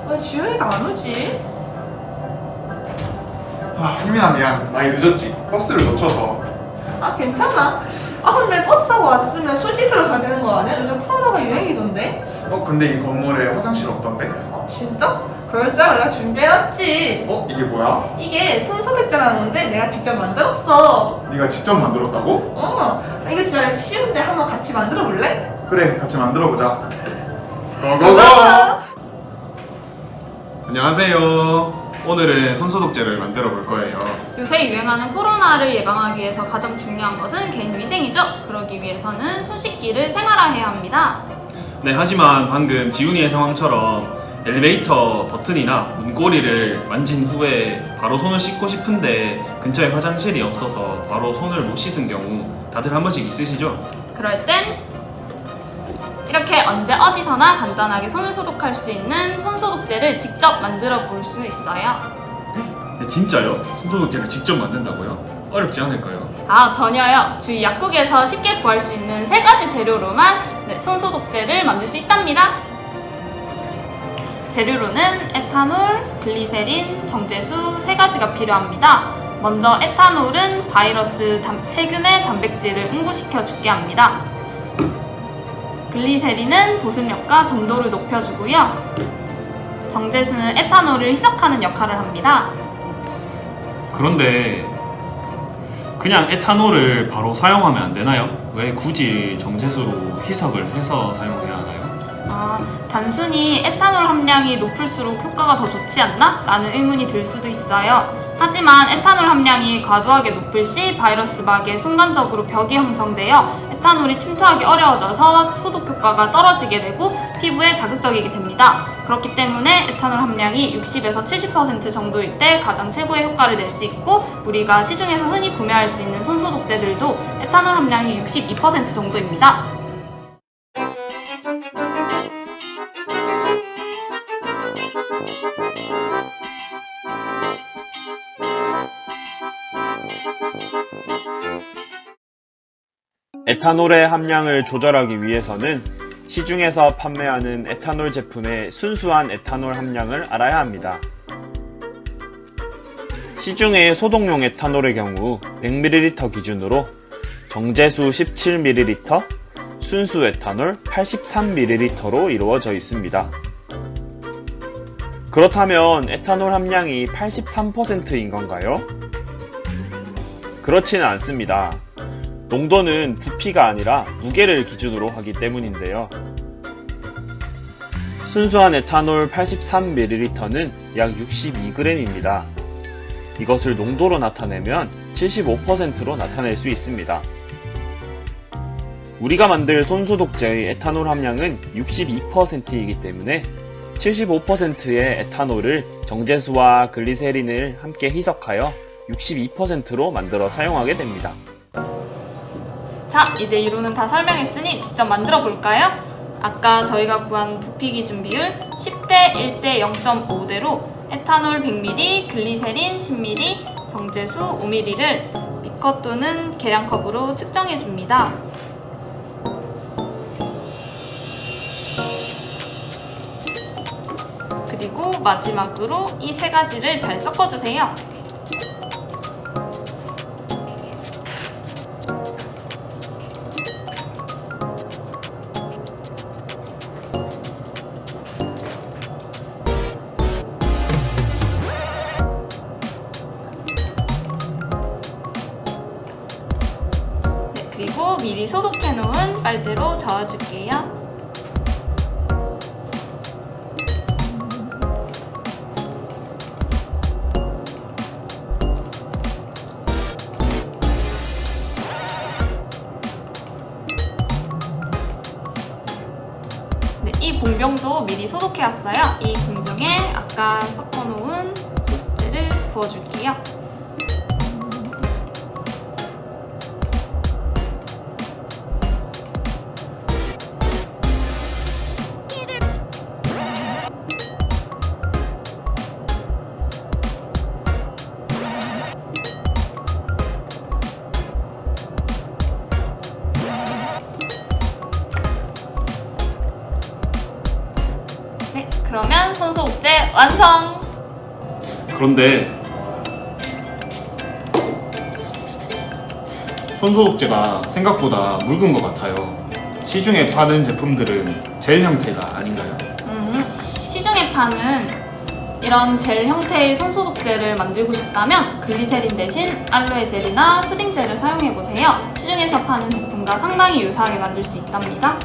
왜 지훈이가 안 오지? 아, 흥민아 미안. 많이 늦었지. 버스를 놓쳐서. 아, 괜찮아. 아, 근데 버스 타고 왔으면 손 씻으러 가야 되는 거 아니야? 요즘 코로나가 유행이던데? 근데 이 건물에 화장실 없던데? 진짜? 그럴 줄 알아. 내가 준비해놨지. 이게 뭐야? 이게 손소독제라는 건데 내가 직접 만들었어. 네가 직접 만들었다고? 이거 진짜 쉬운데 한번 같이 만들어 볼래? 그래, 같이 만들어보자. 고고고! 안녕하세요. 오늘은 손소독제를 만들어 볼 거예요. 요새 유행하는 코로나를 예방하기 위해서 가장 중요한 것은 개인 위생이죠. 그러기 위해서는 손 씻기를 생활화해야 합니다. 네, 하지만 방금 지훈이의 상황처럼 엘리베이터 버튼이나 문고리를 만진 후에 바로 손을 씻고 싶은데 근처에 화장실이 없어서 바로 손을 못 씻은 경우 다들 한 번씩 있으시죠? 그럴 땐 이렇게 언제 어디서나 간단하게 손을 소독할 수 있는 손소독제를 직접 만들어 볼 수 있어요. 네, 진짜요? 손소독제를 직접 만든다고요? 어렵지 않을까요? 전혀요. 주위 약국에서 쉽게 구할 수 있는 3가지 재료로만 손소독제를 만들 수 있답니다. 재료로는 에탄올, 글리세린, 정제수 3가지가 필요합니다. 먼저 에탄올은 바이러스 세균의 단백질을 응고시켜 죽게 합니다. 글리세린은 보습력과 점도를 높여주고요. 정제수는 에탄올을 희석하는 역할을 합니다. 그런데 그냥 에탄올을 바로 사용하면 안 되나요? 왜 굳이 정제수로 희석을 해서 사용해야 하나요? 단순히 에탄올 함량이 높을수록 효과가 더 좋지 않나? 라는 의문이 들 수도 있어요. 하지만 에탄올 함량이 과도하게 높을 시 바이러스 막에 순간적으로 벽이 형성되어 에탄올이 침투하기 어려워져서 소독 효과가 떨어지게 되고 피부에 자극적이게 됩니다. 그렇기 때문에 에탄올 함량이 60에서 70% 정도일 때 가장 최고의 효과를 낼 수 있고, 우리가 시중에서 흔히 구매할 수 있는 손소독제들도 에탄올 함량이 62% 정도입니다. 에탄올의 함량을 조절하기 위해서는 시중에서 판매하는 에탄올 제품의 순수한 에탄올 함량을 알아야 합니다. 시중의 소독용 에탄올의 경우 100ml 기준으로 정제수 17ml, 순수 에탄올 83ml로 이루어져 있습니다. 그렇다면 에탄올 함량이 83%인 건가요? 그렇지는 않습니다. 농도는 부피가 아니라 무게를 기준으로 하기 때문인데요. 순수한 에탄올 83ml는 약 62g입니다. 이것을 농도로 나타내면 75%로 나타낼 수 있습니다. 우리가 만들 손소독제의 에탄올 함량은 62%이기 때문에 75%의 에탄올을 정제수와 글리세린을 함께 희석하여 62%로 만들어 사용하게 됩니다. 자, 이제 이론은 다 설명했으니 직접 만들어 볼까요? 아까 저희가 구한 부피 기준 비율 10대 1대 0.5대로 에탄올 100ml, 글리세린 10ml, 정제수 5ml를 비커 또는 계량컵으로 측정해 줍니다. 그리고 마지막으로 이 3가지를 잘 섞어주세요. 그리고 미리 소독해 놓은 빨대로 저어줄게요. 이 공병도 미리 소독해 왔어요. 이 공병에 아까 섞어 놓은 소독제를 부어줄게요. 네, 그러면 손소독제 완성! 그런데 손소독제가 생각보다 묽은 것 같아요. 시중에 파는 제품들은 젤 형태가 아닌가요? 시중에 파는 이런 젤 형태의 손소독제를 만들고 싶다면 글리세린 대신 알로에 젤이나 수딩 젤을 사용해보세요. 시중에서 파는 제품과 상당히 유사하게 만들 수 있답니다.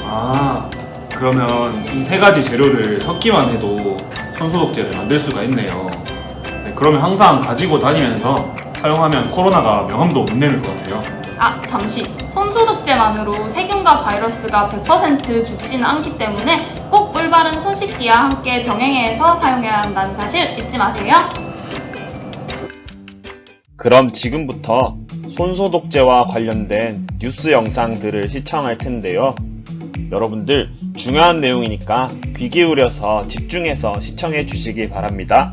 아, 그러면 이 세 가지 재료를 섞기만 해도 손소독제를 만들 수가 있네요. 네, 그러면 항상 가지고 다니면서 사용하면 코로나가 명함도 못 내밀 것 같아요. 아, 잠시! 손소독제만으로 세균과 바이러스가 100% 죽지는 않기 때문에 꼭 올바른 손 씻기와 함께 병행해서 사용해야 한다는 사실 잊지 마세요. 그럼 지금부터 손소독제와 관련된 뉴스 영상들을 시청할 텐데요. 여러분들 중요한 내용이니까 귀 기울여서 집중해서 시청해 주시기 바랍니다.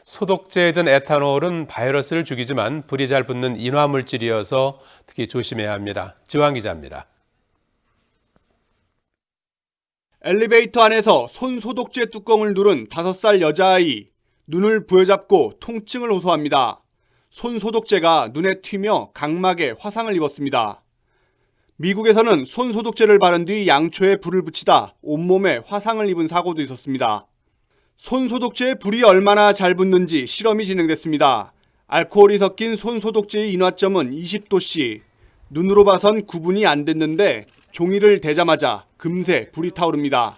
소독제에 든 에탄올은 바이러스를 죽이지만 불이 잘 붙는 인화물질이어서 특히 조심해야 합니다. 지왕 기자입니다. 엘리베이터 안에서 손소독제 뚜껑을 누른 5살 여자아이. 눈을 부여잡고 통증을 호소합니다. 손소독제가 눈에 튀며 각막에 화상을 입었습니다. 미국에서는 손소독제를 바른 뒤 양초에 불을 붙이다 온몸에 화상을 입은 사고도 있었습니다. 손소독제에 불이 얼마나 잘 붙는지 실험이 진행됐습니다. 알코올이 섞인 손소독제의 인화점은 20도씨. 눈으로 봐선 구분이 안 됐는데 종이를 대자마자 금세 불이 타오릅니다.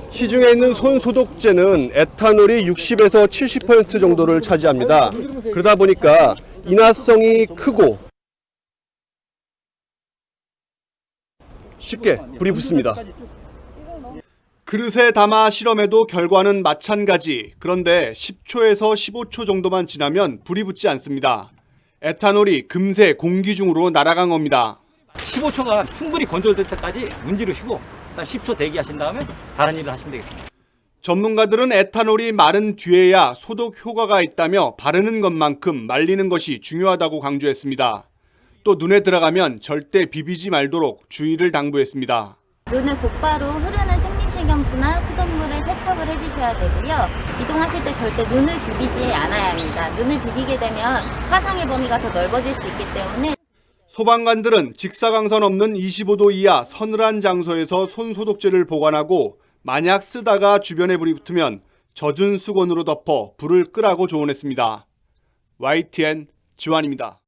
시중에 있는 손소독제는 에탄올이 60에서 70% 정도를 차지합니다. 그러다 보니까 인화성이 크고 쉽게 불이 붙습니다. 그릇에 담아 실험해도 결과는 마찬가지. 그런데 10초에서 15초 정도만 지나면 불이 붙지 않습니다. 에탄올이 금세 공기 중으로 날아간 겁니다. 15초간 충분히 건조될 때까지 문지르시고 일단 10초 대기하신 다음에 다른 일을 하시면 되겠습니다. 전문가들은 에탄올이 마른 뒤에야 소독 효과가 있다며 바르는 것만큼 말리는 것이 중요하다고 강조했습니다. 또 눈에 들어가면 절대 비비지 말도록 주의를 당부했습니다. 눈을 곧바로 흐르는 생리식염수나 수돗물에 세척을 해주셔야 되고요. 이동하실 때 절대 눈을 비비지 않아야 합니다. 눈을 비비게 되면 화상의 범위가 더 넓어질 수 있기 때문에 소방관들은 직사광선 없는 25도 이하 서늘한 장소에서 손소독제를 보관하고 만약 쓰다가 주변에 불이 붙으면 젖은 수건으로 덮어 불을 끄라고 조언했습니다. YTN 지환입니다.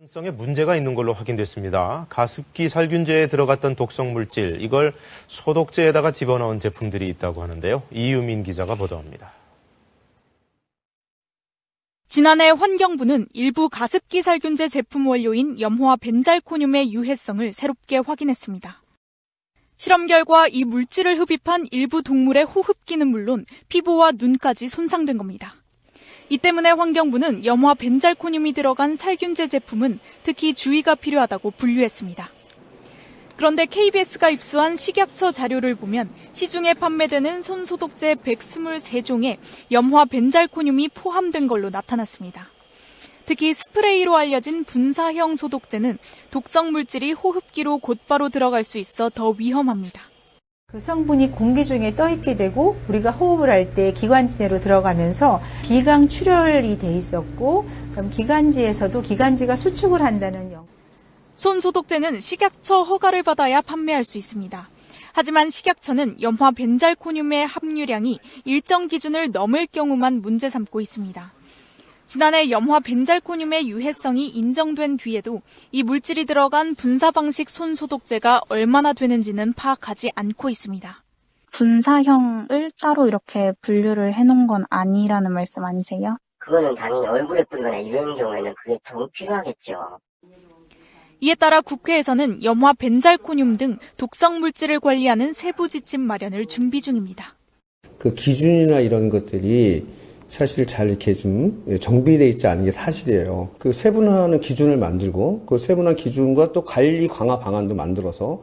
성에 문제가 있는 걸로 확인됐습니다. 가습기 살균제에 들어갔던 독성 물질, 이걸 소독제에다가 집어넣은 제품들이 있다고 하는데요. 이유민 기자가 보도합니다. 지난해 환경부는 일부 가습기 살균제 제품 원료인 염화 벤잘코늄의 유해성을 새롭게 확인했습니다. 실험 결과 이 물질을 흡입한 일부 동물의 호흡기는 물론 피부와 눈까지 손상된 겁니다. 이 때문에 환경부는 염화 벤잘코늄이 들어간 살균제 제품은 특히 주의가 필요하다고 분류했습니다. 그런데 KBS가 입수한 식약처 자료를 보면 시중에 판매되는 손소독제 123종에 염화 벤잘코늄이 포함된 걸로 나타났습니다. 특히 스프레이로 알려진 분사형 소독제는 독성 물질이 호흡기로 곧바로 들어갈 수 있어 더 위험합니다. 그 성분이 공기 중에 떠있게 되고 우리가 호흡을 할 때 기관지 내로 들어가면서 비강 출혈이 돼 있었고 그럼 기관지에서도 기관지가 수축을 한다는 손소독제는 식약처 허가를 받아야 판매할 수 있습니다. 하지만 식약처는 염화 벤잘코늄의 함유량이 일정 기준을 넘을 경우만 문제 삼고 있습니다. 지난해 염화 벤잘코늄의 유해성이 인정된 뒤에도 이 물질이 들어간 분사 방식 손소독제가 얼마나 되는지는 파악하지 않고 있습니다. 분사형을 따로 이렇게 분류를 해놓은 건 아니라는 말씀 아니세요? 그거는 당연히 얼굴에 뿌리거나 이런 경우에는 그게 더 필요하겠죠. 이에 따라 국회에서는 염화 벤잘코늄 등 독성 물질을 관리하는 세부 지침 마련을 준비 중입니다. 그 기준이나 이런 것들이 사실 잘 이렇게 좀 정비되어 있지 않은 게 사실이에요. 그 세분화하는 기준을 만들고 그 세분화 기준과 또 관리 강화 방안도 만들어서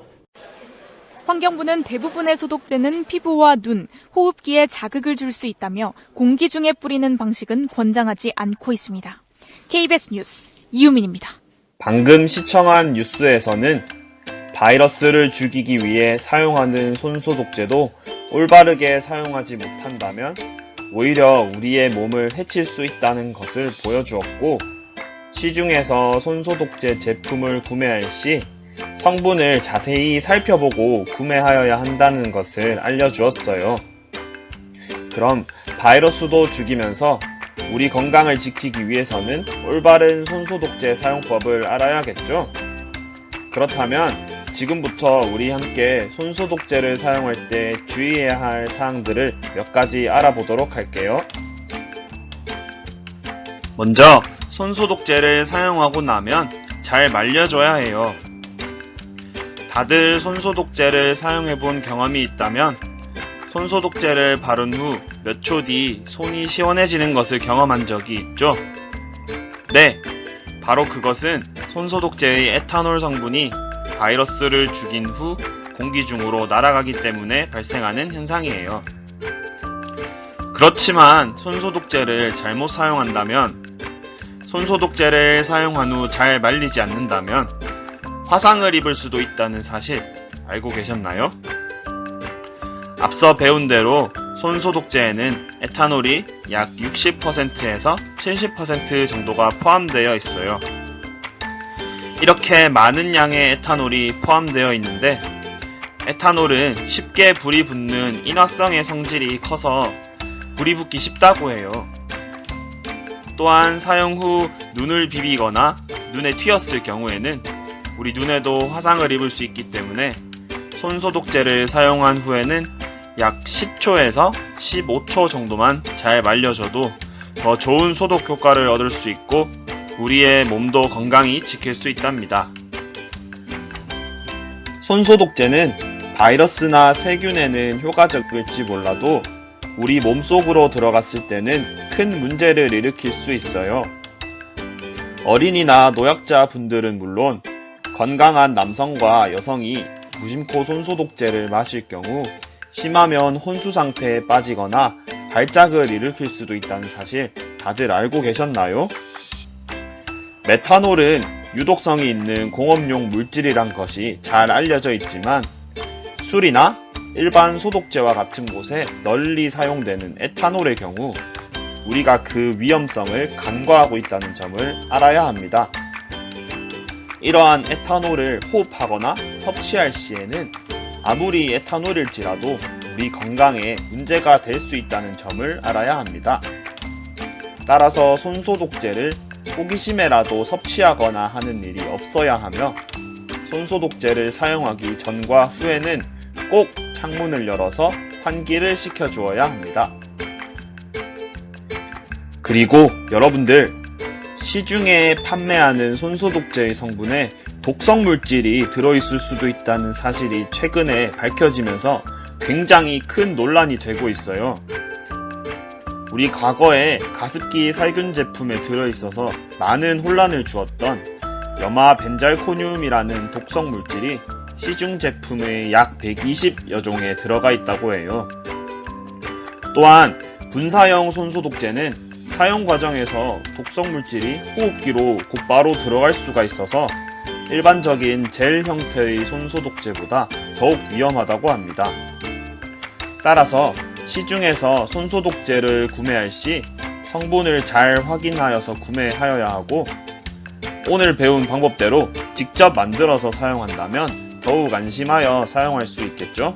환경부는 대부분의 소독제는 피부와 눈, 호흡기에 자극을 줄 수 있다며 공기 중에 뿌리는 방식은 권장하지 않고 있습니다. KBS 뉴스 이유민입니다. 방금 시청한 뉴스에서는 바이러스를 죽이기 위해 사용하는 손소독제도 올바르게 사용하지 못한다면 오히려 우리의 몸을 해칠 수 있다는 것을 보여주었고, 시중에서 손소독제 제품을 구매할 시 성분을 자세히 살펴보고 구매하여야 한다는 것을 알려주었어요. 그럼 바이러스도 죽이면서 우리 건강을 지키기 위해서는 올바른 손소독제 사용법을 알아야겠죠? 그렇다면 지금부터 우리 함께 손소독제를 사용할 때 주의해야 할 사항들을 몇 가지 알아보도록 할게요. 먼저 손소독제를 사용하고 나면 잘 말려줘야 해요. 다들 손소독제를 사용해본 경험이 있다면 손소독제를 바른 후 몇 초 뒤 손이 시원해지는 것을 경험한 적이 있죠? 네, 바로 그것은 손소독제의 에탄올 성분이 바이러스를 죽인 후 공기 중으로 날아가기 때문에 발생하는 현상이에요. 그렇지만 손소독제를 잘못 사용한다면, 손소독제를 사용한 후 잘 말리지 않는다면 화상을 입을 수도 있다는 사실 알고 계셨나요? 앞서 배운 대로 손소독제에는 에탄올이 약 60%에서 70% 정도가 포함되어 있어요. 이렇게 많은 양의 에탄올이 포함되어 있는데, 에탄올은 쉽게 불이 붙는 인화성의 성질이 커서 불이 붙기 쉽다고 해요. 또한 사용 후 눈을 비비거나 눈에 튀었을 경우에는 우리 눈에도 화상을 입을 수 있기 때문에 손소독제를 사용한 후에는 약 10초에서 15초 정도만 잘 말려줘도 더 좋은 소독 효과를 얻을 수 있고 우리의 몸도 건강히 지킬 수 있답니다. 손소독제는 바이러스나 세균에는 효과적일지 몰라도 우리 몸속으로 들어갔을 때는 큰 문제를 일으킬 수 있어요. 어린이나 노약자 분들은 물론 건강한 남성과 여성이 무심코 손소독제를 마실 경우 심하면 혼수 상태에 빠지거나 발작을 일으킬 수도 있다는 사실 다들 알고 계셨나요? 메탄올은 유독성이 있는 공업용 물질이란 것이 잘 알려져 있지만 술이나 일반 소독제와 같은 곳에 널리 사용되는 에탄올의 경우 우리가 그 위험성을 간과하고 있다는 점을 알아야 합니다. 이러한 에탄올을 호흡하거나 섭취할 시에는 아무리 에탄올일지라도 우리 건강에 문제가 될 수 있다는 점을 알아야 합니다. 따라서 손소독제를 호기심에라도 섭취하거나 하는 일이 없어야 하며, 손소독제를 사용하기 전과 후에는 꼭 창문을 열어서 환기를 시켜주어야 합니다. 그리고 여러분들, 시중에 판매하는 손소독제의 성분에 독성 물질이 들어있을 수도 있다는 사실이 최근에 밝혀지면서 굉장히 큰 논란이 되고 있어요. 우리 과거에 가습기 살균 제품에 들어있어서 많은 혼란을 주었던 염화 벤잘코늄이라는 독성 물질이 시중 제품의 약 120여 종에 들어가 있다고 해요. 또한 분사형 손소독제는 사용 과정에서 독성 물질이 호흡기로 곧바로 들어갈 수가 있어서 일반적인 젤 형태의 손소독제보다 더욱 위험하다고 합니다. 따라서 시중에서 손소독제를 구매할 시 성분을 잘 확인하여서 구매하여야 하고, 오늘 배운 방법대로 직접 만들어서 사용한다면 더욱 안심하여 사용할 수 있겠죠?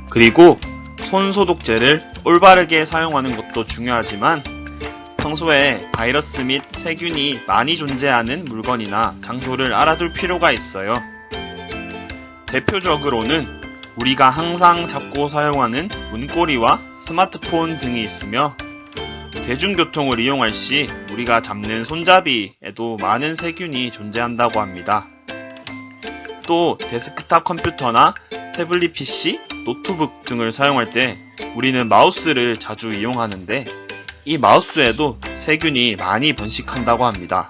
그리고 손소독제를 올바르게 사용하는 것도 중요하지만 평소에 바이러스 및 세균이 많이 존재하는 물건이나 장소를 알아둘 필요가 있어요. 대표적으로는 우리가 항상 잡고 사용하는 문고리와 스마트폰 등이 있으며, 대중교통을 이용할 시 우리가 잡는 손잡이에도 많은 세균이 존재한다고 합니다. 또 데스크탑 컴퓨터나 태블릿 PC, 노트북 등을 사용할 때 우리는 마우스를 자주 이용하는데 이 마우스에도 세균이 많이 번식한다고 합니다.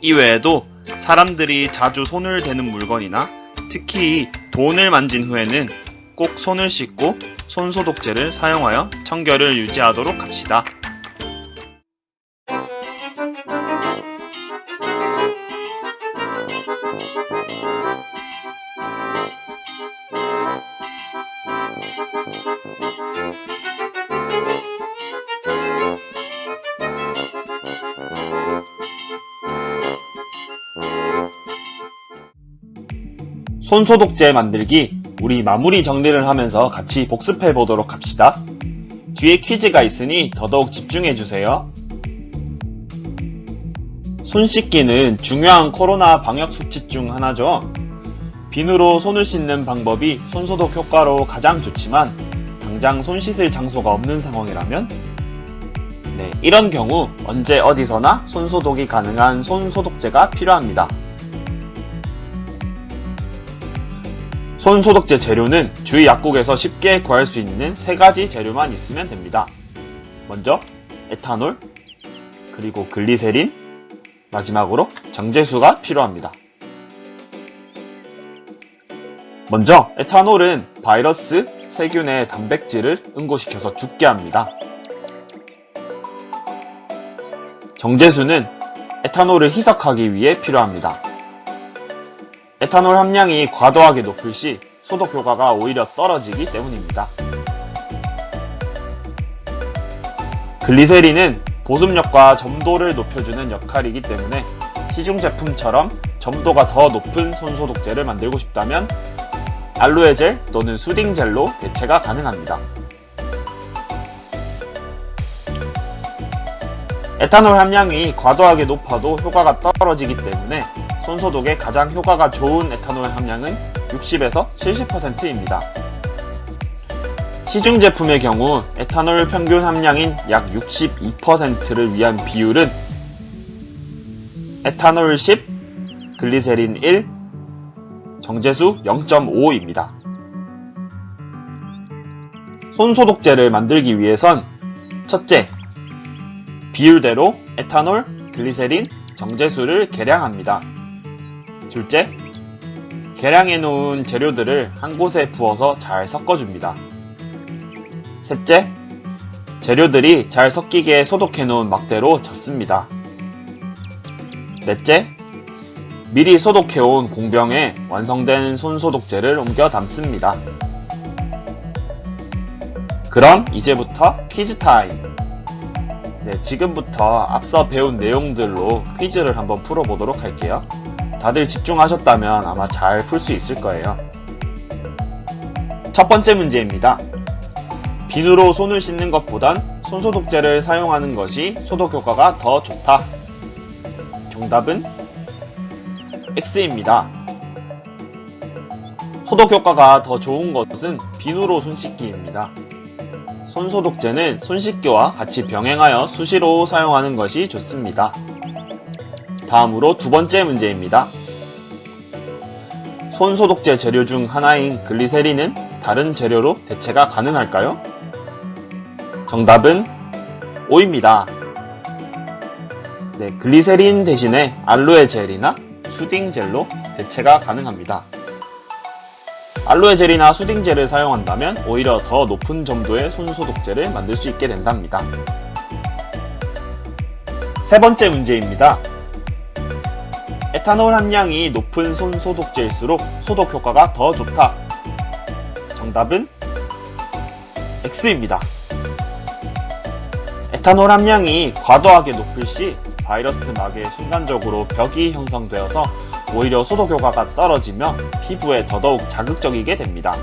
이외에도 사람들이 자주 손을 대는 물건이나 특히 돈을 만진 후에는 꼭 손을 씻고 손소독제를 사용하여 청결을 유지하도록 합시다. 손소독제 만들기, 우리 마무리 정리를 하면서 같이 복습해 보도록 합시다. 뒤에 퀴즈가 있으니 더더욱 집중해 주세요. 손 씻기는 중요한 코로나 방역 수칙 중 하나죠. 비누로 손을 씻는 방법이 손소독 효과로 가장 좋지만 당장 손 씻을 장소가 없는 상황이라면 이런 경우 언제 어디서나 손소독이 가능한 손소독제가 필요합니다. 손소독제 재료는 주위 약국에서 쉽게 구할 수 있는 3가지 재료만 있으면 됩니다. 먼저 에탄올, 그리고 글리세린, 마지막으로 정제수가 필요합니다. 먼저 에탄올은 바이러스, 세균의 단백질을 응고시켜서 죽게 합니다. 정제수는 에탄올을 희석하기 위해 필요합니다. 에탄올 함량이 과도하게 높을 시 소독 효과가 오히려 떨어지기 때문입니다. 글리세린은 보습력과 점도를 높여주는 역할이기 때문에 시중 제품처럼 점도가 더 높은 손소독제를 만들고 싶다면 알로에 젤 또는 수딩 젤로 대체가 가능합니다. 에탄올 함량이 과도하게 높아도 효과가 떨어지기 때문에 손소독에 가장 효과가 좋은 에탄올 함량은 60에서 70%입니다. 시중 제품의 경우 에탄올 평균 함량인 약 62%를 위한 비율은 에탄올 10, 글리세린 1, 정제수 0.5입니다. 손소독제를 만들기 위해선 첫째, 비율대로 에탄올, 글리세린, 정제수를 계량합니다. 둘째, 계량해 놓은 재료들을 한 곳에 부어서 잘 섞어줍니다. 셋째, 재료들이 잘 섞이게 소독해 놓은 막대로 젓습니다. 넷째, 미리 소독해 온 공병에 완성된 손소독제를 옮겨 담습니다. 그럼 이제부터 퀴즈 타임! 지금부터 앞서 배운 내용들로 퀴즈를 한번 풀어보도록 할게요. 다들 집중하셨다면 아마 잘 풀 수 있을 거예요. 첫 번째 문제입니다. 비누로 손을 씻는 것보단 손소독제를 사용하는 것이 소독 효과가 더 좋다. 정답은 X입니다. 소독 효과가 더 좋은 것은 비누로 손 씻기입니다. 손소독제는 손 씻기와 같이 병행하여 수시로 사용하는 것이 좋습니다. 다음으로 두 번째 문제입니다. 손소독제 재료 중 하나인 글리세린은 다른 재료로 대체가 가능할까요? 정답은 O입니다. 글리세린 대신에 알로에 젤이나 수딩 젤로 대체가 가능합니다. 알로에 젤이나 수딩 젤을 사용한다면 오히려 더 높은 점도의 손소독제를 만들 수 있게 된답니다. 세 번째 문제입니다. 에탄올 함량이 높은 손소독제일수록 소독 효과가 더 좋다. 정답은 X입니다. 에탄올 함량이 과도하게 높을 시 바이러스 막에 순간적으로 벽이 형성되어서 오히려 소독 효과가 떨어지며 피부에 더더욱 자극적이게 됩니다.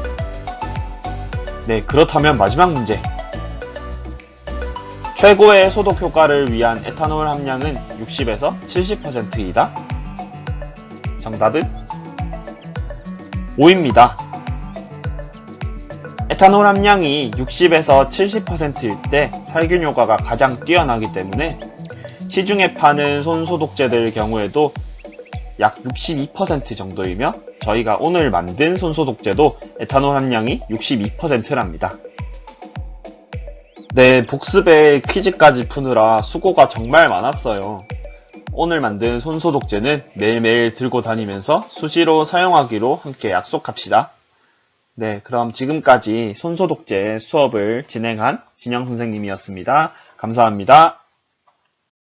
그렇다면 마지막 문제. 최고의 소독 효과를 위한 에탄올 함량은 60에서 70%이다. 정답은 O입니다. 에탄올 함량이 60에서 70%일 때 살균 효과가 가장 뛰어나기 때문에 시중에 파는 손소독제들 경우에도 약 62% 정도이며 저희가 오늘 만든 손소독제도 에탄올 함량이 62%랍니다. 네, 복습에 퀴즈까지 푸느라 수고가 정말 많았어요. 오늘 만든 손소독제는 매일매일 들고 다니면서 수시로 사용하기로 함께 약속합시다. 네, 그럼 지금까지 손소독제 수업을 진행한 진영 선생님이었습니다. 감사합니다.